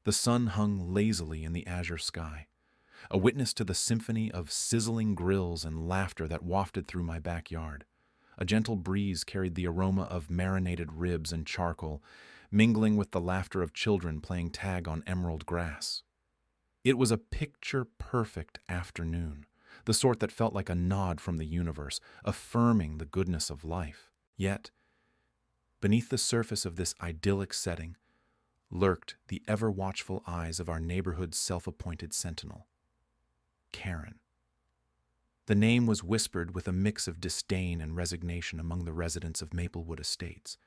The sun hung lazily in the azure sky, a witness to the symphony of sizzling grills and laughter that wafted through my backyard. A gentle breeze carried the aroma of marinated ribs and charcoal, mingling with the laughter of children playing tag on emerald grass. It was a picture-perfect afternoon, the sort that felt like a nod from the universe, affirming the goodness of life. Yet, beneath the surface of this idyllic setting, lurked the ever-watchful eyes of our neighborhood's self-appointed sentinel, Karen. The name was whispered with a mix of disdain and resignation among the residents of Maplewood Estates.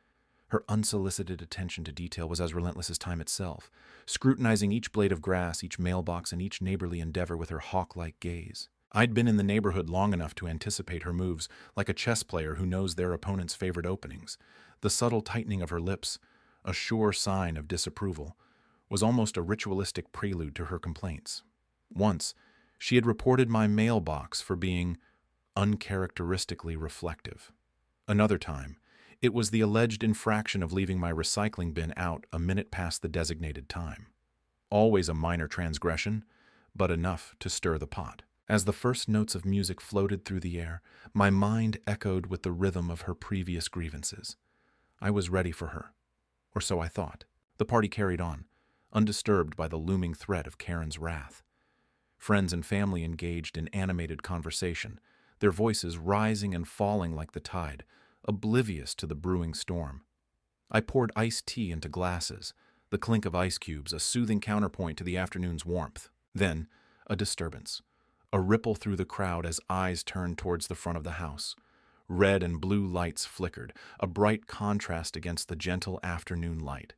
Her unsolicited attention to detail was as relentless as time itself, scrutinizing each blade of grass, each mailbox, and each neighborly endeavor with her hawk-like gaze. I'd been in the neighborhood long enough to anticipate her moves, like a chess player who knows their opponent's favorite openings. The subtle tightening of her lips, a sure sign of disapproval, was almost a ritualistic prelude to her complaints. Once, she had reported my mailbox for being uncharacteristically reflective. Another time, it was the alleged infraction of leaving my recycling bin out a minute past the designated time. Always a minor transgression, but enough to stir the pot. As the first notes of music floated through the air, my mind echoed with the rhythm of her previous grievances. I was ready for her, or so I thought. The party carried on, undisturbed by the looming threat of Karen's wrath. Friends and family engaged in animated conversation, their voices rising and falling like the tide, oblivious to the brewing storm. I poured iced tea into glasses, the clink of ice cubes, a soothing counterpoint to the afternoon's warmth. Then, a disturbance, a ripple through the crowd as eyes turned towards the front of the house. Red and blue lights flickered, a bright contrast against the gentle afternoon light.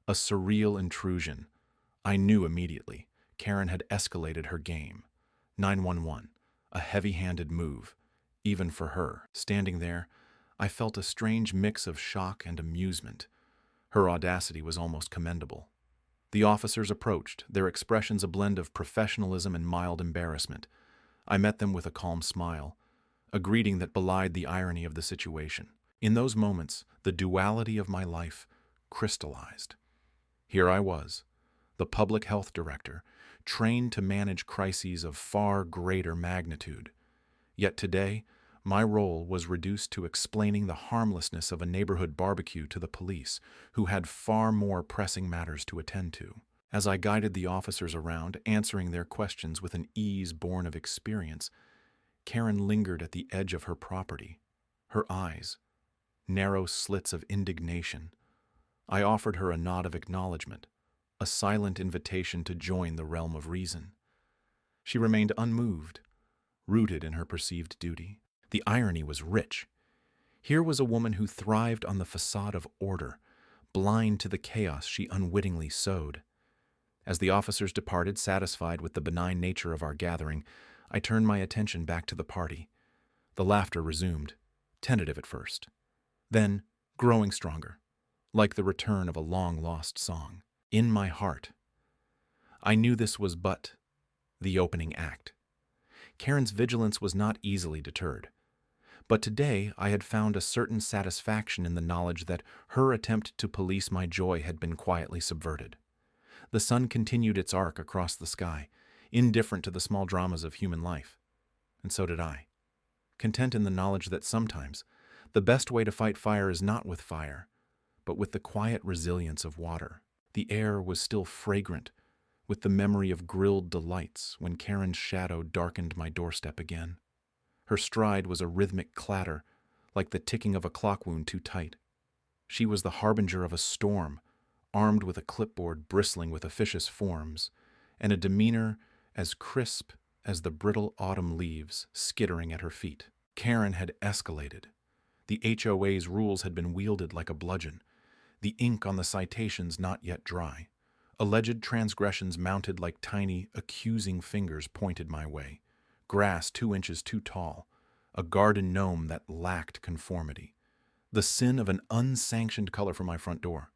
A surreal intrusion. I knew immediately. Karen had escalated her game. 911, a heavy-handed move, even for her. Standing there, I felt a strange mix of shock and amusement. Her audacity was almost commendable. The officers approached, their expressions a blend of professionalism and mild embarrassment. I met them with a calm smile, a greeting that belied the irony of the situation. In those moments, the duality of my life crystallized. Here I was, the public health director, trained to manage crises of far greater magnitude. Yet today, my role was reduced to explaining the harmlessness of a neighborhood barbecue to the police, who had far more pressing matters to attend to. As I guided the officers around, answering their questions with an ease born of experience, Karen lingered at the edge of her property, her eyes, narrow slits of indignation. I offered her a nod of acknowledgement, a silent invitation to join the realm of reason. She remained unmoved, rooted in her perceived duty. The irony was rich. Here was a woman who thrived on the facade of order, blind to the chaos she unwittingly sowed. As the officers departed, satisfied with the benign nature of our gathering, I turned my attention back to the party. The laughter resumed, tentative at first, then growing stronger, like the return of a long-lost song. In my heart, I knew this was but the opening act. Karen's vigilance was not easily deterred. But today I had found a certain satisfaction in the knowledge that her attempt to police my joy had been quietly subverted. The sun continued its arc across the sky, indifferent to the small dramas of human life. And so did I, content in the knowledge that sometimes the best way to fight fire is not with fire, but with the quiet resilience of water. The air was still fragrant with the memory of grilled delights when Karen's shadow darkened my doorstep again. Her stride was a rhythmic clatter, like the ticking of a clock wound too tight. She was the harbinger of a storm, armed with a clipboard bristling with officious forms, and a demeanor as crisp as the brittle autumn leaves skittering at her feet. Karen had escalated. The HOA's rules had been wielded like a bludgeon, the ink on the citations not yet dry. Alleged transgressions mounted like tiny, accusing fingers pointed my way. Grass 2 inches too tall, a garden gnome that lacked conformity, the sin of an unsanctioned color for my front door.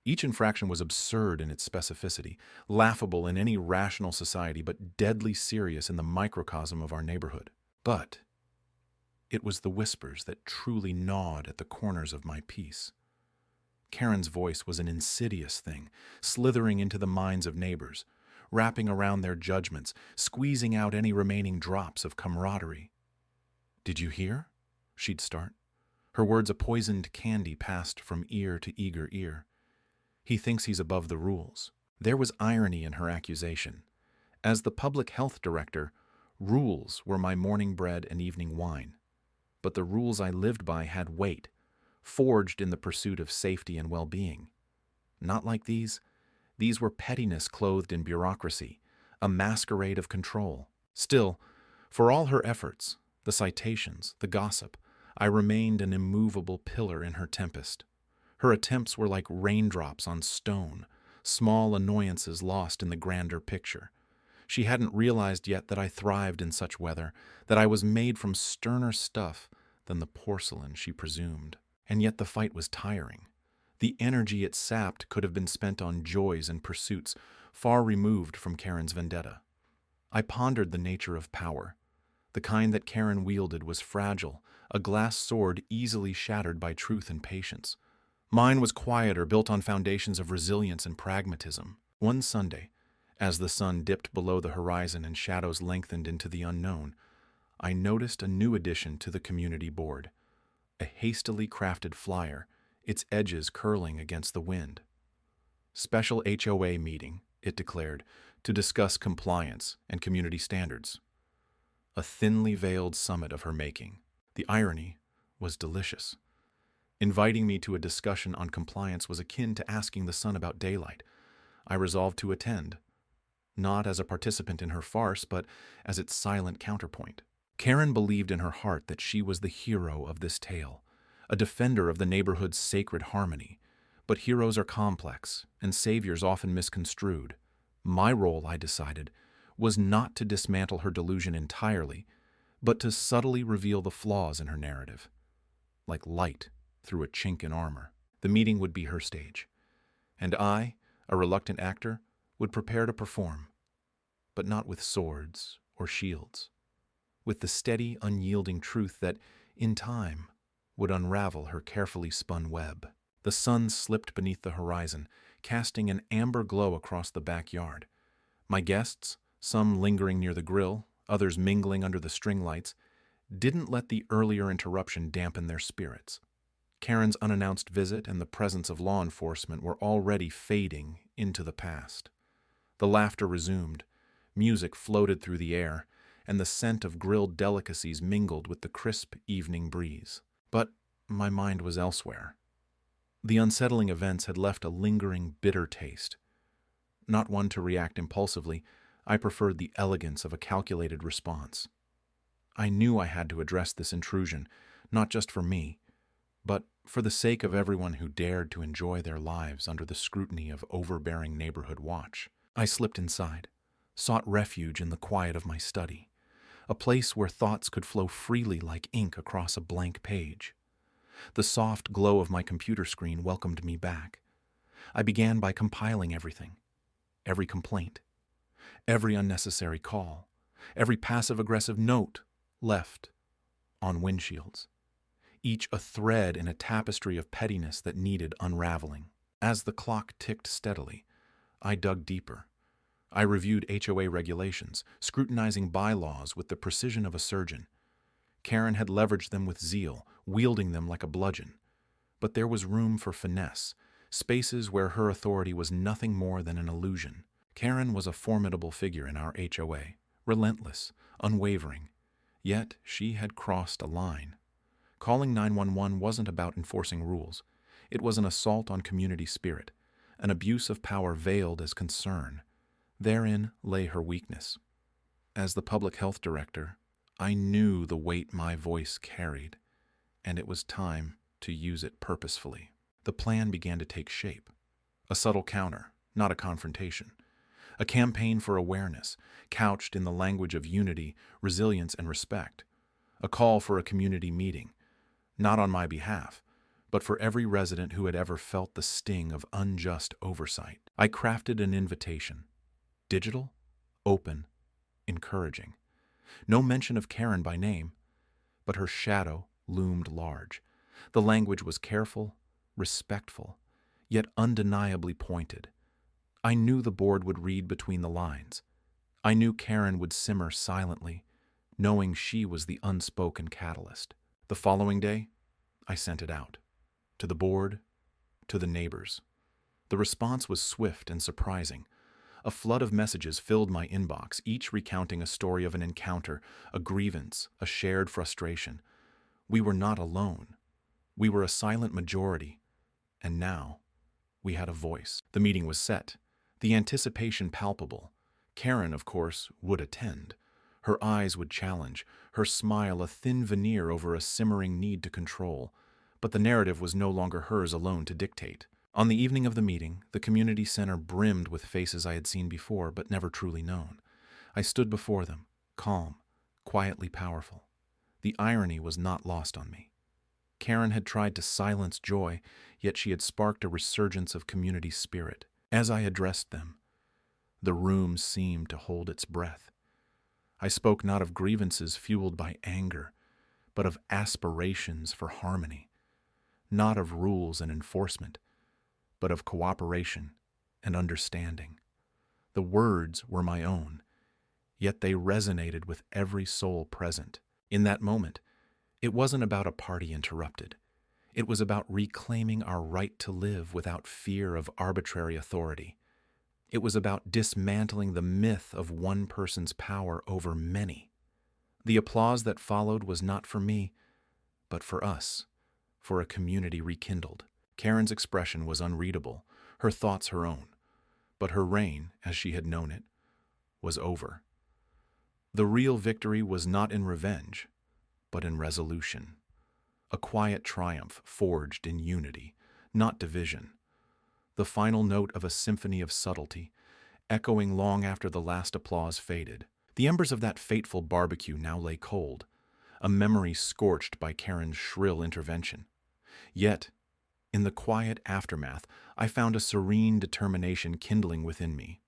Each infraction was absurd in its specificity, laughable in any rational society, but deadly serious in the microcosm of our neighborhood. But it was the whispers that truly gnawed at the corners of my peace. Karen's voice was an insidious thing, slithering into the minds of neighbors, wrapping around their judgments, squeezing out any remaining drops of camaraderie. "Did you hear?" she'd start. Her words a poisoned candy passed from ear to eager ear. "He thinks he's above the rules." There was irony in her accusation. As the public health director, rules were my morning bread and evening wine. But the rules I lived by had weight, forged in the pursuit of safety and well-being. Not like these. These were pettiness clothed in bureaucracy, a masquerade of control. Still, for all her efforts, the citations, the gossip, I remained an immovable pillar in her tempest. Her attempts were like raindrops on stone, small annoyances lost in the grander picture. She hadn't realized yet that I thrived in such weather, that I was made from sterner stuff than the porcelain she presumed. And yet the fight was tiring. The energy it sapped could have been spent on joys and pursuits far removed from Karen's vendetta. I pondered the nature of power. The kind that Karen wielded was fragile, a glass sword easily shattered by truth and patience. Mine was quieter, built on foundations of resilience and pragmatism. One Sunday, as the sun dipped below the horizon and shadows lengthened into the unknown, I noticed a new addition to the community board. A hastily crafted flyer, its edges curling against the wind. "Special HOA meeting," it declared, "to discuss compliance and community standards." A thinly veiled summit of her making. The irony was delicious. Inviting me to a discussion on compliance was akin to asking the sun about daylight. I resolved to attend, not as a participant in her farce, but as its silent counterpoint. Karen believed in her heart that she was the hero of this tale, a defender of the neighborhood's sacred harmony. But heroes are complex, and saviors often misconstrued. My role, I decided, was not to dismantle her delusion entirely, but to subtly reveal the flaws in her narrative. Like light through a chink in armor. The meeting would be her stage. And I, a reluctant actor, would prepare to perform. But not with swords or shields. With the steady, unyielding truth that, in time, would unravel her carefully spun web. The sun slipped beneath the horizon, casting an amber glow across the backyard. My guests, some lingering near the grill, others mingling under the string lights, didn't let the earlier interruption dampen their spirits. Karen's unannounced visit and the presence of law enforcement were already fading into the past. The laughter resumed, music floated through the air, and the scent of grilled delicacies mingled with the crisp evening breeze. But my mind was elsewhere. The unsettling events had left a lingering, bitter taste. Not one to react impulsively, I preferred the elegance of a calculated response. I knew I had to address this intrusion, not just for me, but for the sake of everyone who dared to enjoy their lives under the scrutiny of overbearing neighborhood watch. I slipped inside, sought refuge in the quiet of my study, a place where thoughts could flow freely like ink across a blank page. The soft glow of my computer screen welcomed me back. I began by compiling everything, every complaint, every unnecessary call, every passive-aggressive note left on windshields, each a thread in a tapestry of pettiness that needed unraveling. As the clock ticked steadily, I dug deeper. I reviewed HOA regulations, scrutinizing bylaws with the precision of a surgeon. Karen had leveraged them with zeal, wielding them like a bludgeon. But there was room for finesse, spaces where her authority was nothing more than an illusion. Karen was a formidable figure in our HOA, relentless, unwavering. Yet she had crossed a line. Calling 911 wasn't about enforcing rules. It was an assault on community spirit, an abuse of power veiled as concern. Therein lay her weakness. As the public health director, I knew the weight my voice carried, and it was time to use it purposefully. The plan began to take shape. A subtle counter, not a confrontation. A campaign for awareness, couched in the language of unity, resilience, and respect. A call for a community meeting, not on my behalf, but for every resident who had ever felt the sting of unjust oversight. I crafted an invitation. Digital, open, encouraging. No mention of Karen by name, but her shadow loomed large. The language was careful, respectful, yet undeniably pointed. I knew the board would read between the lines. I knew Karen would simmer silently, knowing she was the unspoken catalyst. The following day, I sent it out. To the board, to the neighbors. The response was swift and surprising. A flood of messages filled my inbox, each recounting a story of an encounter, a grievance, a shared frustration. We were not alone. We were a silent majority, and now we had a voice. The meeting was set, the anticipation palpable. Karen, of course, would attend. Her eyes would challenge, her smile a thin veneer over a simmering need to control. But the narrative was no longer hers alone to dictate. On the evening of the meeting, the community center brimmed with faces I had seen before but never truly known. I stood before them, calm, quietly powerful. The irony was not lost on me. Karen had tried to silence joy, yet she had sparked a resurgence of community spirit. As I addressed them, the room seemed to hold its breath. I spoke not of grievances fueled by anger, but of aspirations for harmony, not of rules and enforcement, but of cooperation and understanding. The words were my own, yet they resonated with every soul present. In that moment, it wasn't about a party interrupted. It was about reclaiming our right to live without fear of arbitrary authority. It was about dismantling the myth of one person's power over many. The applause that followed was not for me, but for us, for a community rekindled. Karen's expression was unreadable, her thoughts her own, but her reign, as she had known it, was over. The real victory was not in revenge, but in resolution. A quiet triumph forged in unity, not division. The final note of a symphony of subtlety, echoing long after the last applause faded. The embers of that fateful barbecue now lay cold, a memory scorched by Karen's shrill intervention. Yet, in the quiet aftermath, I found a serene determination kindling within me.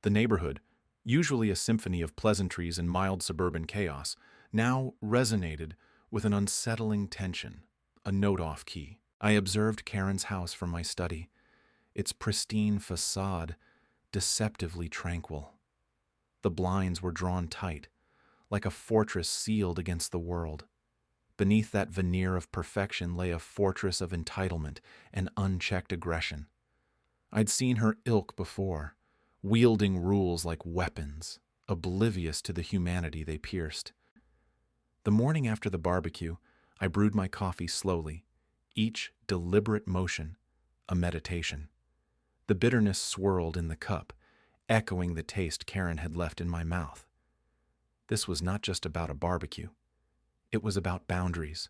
The neighborhood, usually a symphony of pleasantries and mild suburban chaos, now resonated with an unsettling tension, a note off key. I observed Karen's house from my study, its pristine facade deceptively tranquil. The blinds were drawn tight, like a fortress sealed against the world. Beneath that veneer of perfection lay a fortress of entitlement and unchecked aggression. I'd seen her ilk before, wielding rules like weapons, oblivious to the humanity they pierced. The morning after the barbecue, I brewed my coffee slowly, each deliberate motion a meditation. The bitterness swirled in the cup, echoing the taste Karen had left in my mouth. This was not just about a barbecue. It was about boundaries,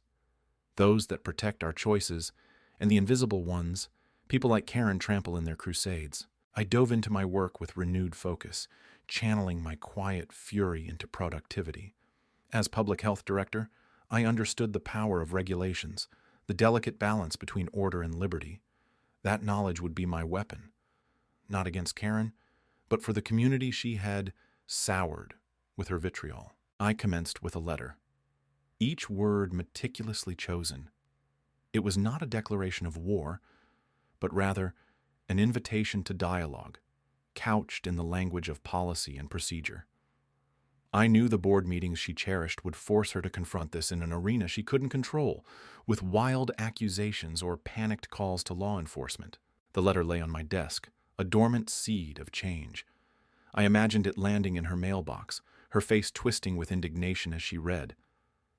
those that protect our choices, and the invisible ones people like Karen trample in their crusades. I dove into my work with renewed focus, channeling my quiet fury into productivity. As public health director, I understood the power of regulations, the delicate balance between order and liberty. That knowledge would be my weapon, not against Karen, but for the community she had soured with her vitriol. I commenced with a letter, each word meticulously chosen. It was not a declaration of war, but rather an invitation to dialogue, couched in the language of policy and procedure. I knew the board meetings she cherished would force her to confront this in an arena she couldn't control, with wild accusations or panicked calls to law enforcement. The letter lay on my desk, a dormant seed of change. I imagined it landing in her mailbox, her face twisting with indignation as she read.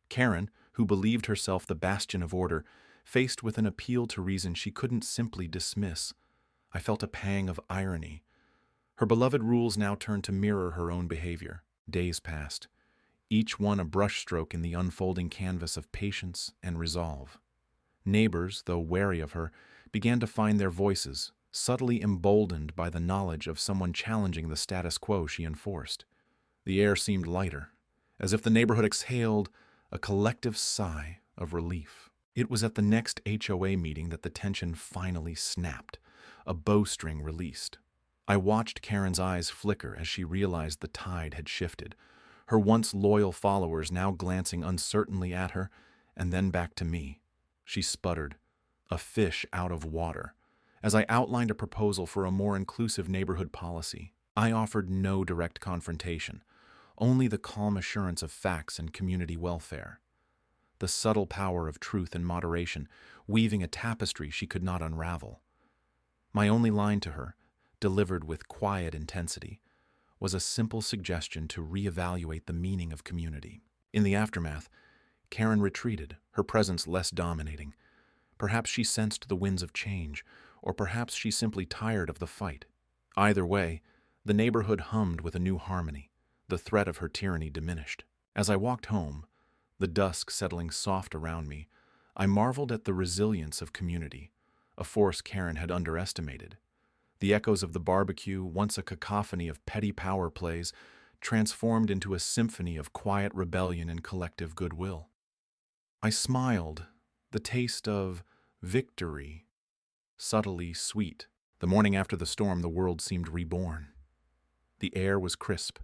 Karen, who believed herself the bastion of order, faced with an appeal to reason she couldn't simply dismiss. I felt a pang of irony. Her beloved rules now turned to mirror her own behavior. Days passed, each one a brushstroke in the unfolding canvas of patience and resolve. Neighbors, though wary of her, began to find their voices, subtly emboldened by the knowledge of someone challenging the status quo she enforced. The air seemed lighter, as if the neighborhood exhaled a collective sigh of relief. It was at the next HOA meeting that the tension finally snapped, a bowstring released. I watched Karen's eyes flicker as she realized the tide had shifted, her once loyal followers now glancing uncertainly at her and then back to me. She sputtered, a fish out of water, As I outlined a proposal for a more inclusive neighborhood policy, I offered no direct confrontation, only the calm assurance of facts and community welfare. The subtle power of truth and moderation, weaving a tapestry she could not unravel. My only line to her, delivered with quiet intensity, was a simple suggestion to reevaluate the meaning of community. In the aftermath, Karen retreated, her presence less dominating. Perhaps she sensed the winds of change, or perhaps she simply tired of the fight. Either way, the neighborhood hummed with a new harmony. The threat of her tyranny diminished. As I walked home, the dusk settling soft around me, I marveled at the resilience of community, a force Karen had underestimated. The echoes of the barbecue, once a cacophony of petty power plays, transformed into a symphony of quiet rebellion and collective goodwill. I smiled, the taste of victory, subtly sweet. The morning after the storm, the world seemed reborn. The air was crisp,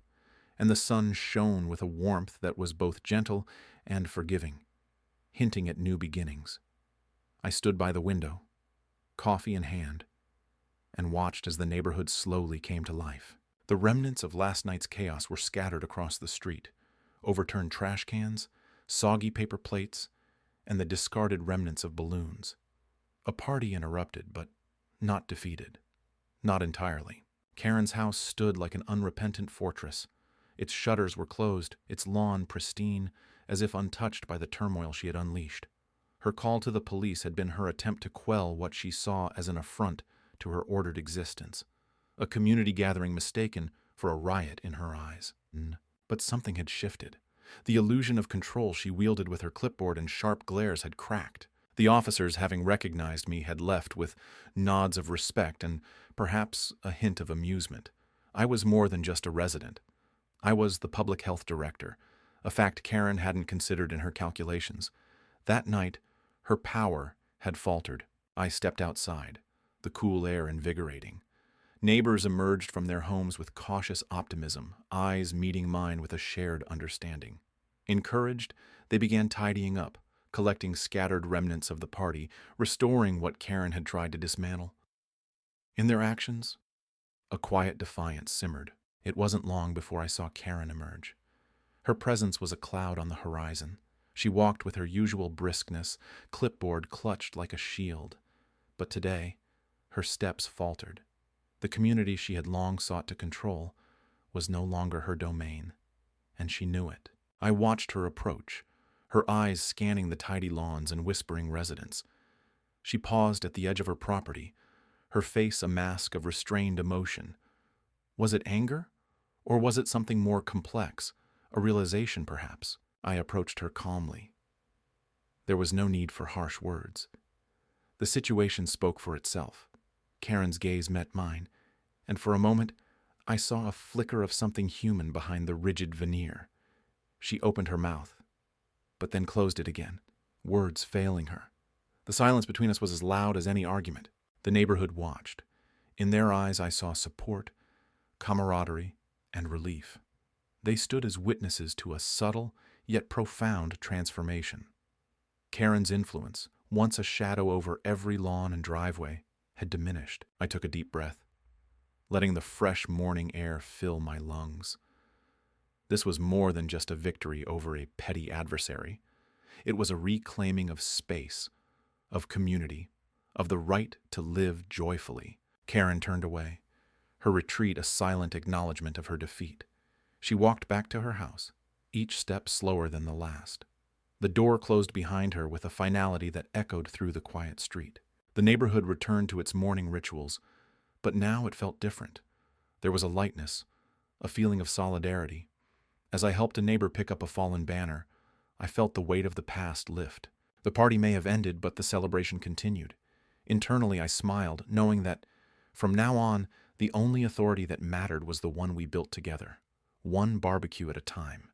and the sun shone with a warmth that was both gentle and forgiving, hinting at new beginnings. I stood by the window, coffee in hand, and watched as the neighborhood slowly came to life. The remnants of last night's chaos were scattered across the street, overturned trash cans, soggy paper plates, and the discarded remnants of balloons. A party interrupted, but not defeated. Not entirely. Karen's house stood like an unrepentant fortress. Its shutters were closed, its lawn pristine, as if untouched by the turmoil she had unleashed. Her call to the police had been her attempt to quell what she saw as an affront to her ordered existence, a community gathering mistaken for a riot in her eyes. But something had shifted. The illusion of control she wielded with her clipboard and sharp glares had cracked. The officers, having recognized me, had left with nods of respect and perhaps a hint of amusement. I was more than just a resident. I was the public health director, a fact Karen hadn't considered in her calculations. That night, her power had faltered. I stepped outside, the cool air invigorating. Neighbors emerged from their homes with cautious optimism, eyes meeting mine with a shared understanding. Encouraged, they began tidying up, collecting scattered remnants of the party, restoring what Karen had tried to dismantle. In their actions, a quiet defiance simmered. It wasn't long before I saw Karen emerge. Her presence was a cloud on the horizon. She walked with her usual briskness, clipboard clutched like a shield. But today, her steps faltered. The community she had long sought to control was no longer her domain, and she knew it. I watched her approach, her eyes scanning the tidy lawns and whispering residents. She paused at the edge of her property, her face a mask of restrained emotion. Was it anger? Or was it something more complex, a realization perhaps? I approached her calmly. There was no need for harsh words. The situation spoke for itself. Karen's gaze met mine, and for a moment I saw a flicker of something human behind the rigid veneer. She opened her mouth, but then closed it again, words failing her. The silence between us was as loud as any argument. The neighborhood watched. In their eyes I saw support, camaraderie, and relief. They stood as witnesses to a subtle yet profound transformation. Karen's influence, once a shadow over every lawn and driveway, had diminished. I took a deep breath, letting the fresh morning air fill my lungs. This was more than just a victory over a petty adversary. It was a reclaiming of space, of community, of the right to live joyfully. Karen turned away, her retreat a silent acknowledgement of her defeat. She walked back to her house, each step slower than the last. The door closed behind her with a finality that echoed through the quiet street. The neighborhood returned to its morning rituals, but now it felt different. There was a lightness, a feeling of solidarity. As I helped a neighbor pick up a fallen banner, I felt the weight of the past lift. The party may have ended, but the celebration continued. Internally, I smiled, knowing that, from now on, the only authority that mattered was the one we built together, one barbecue at a time.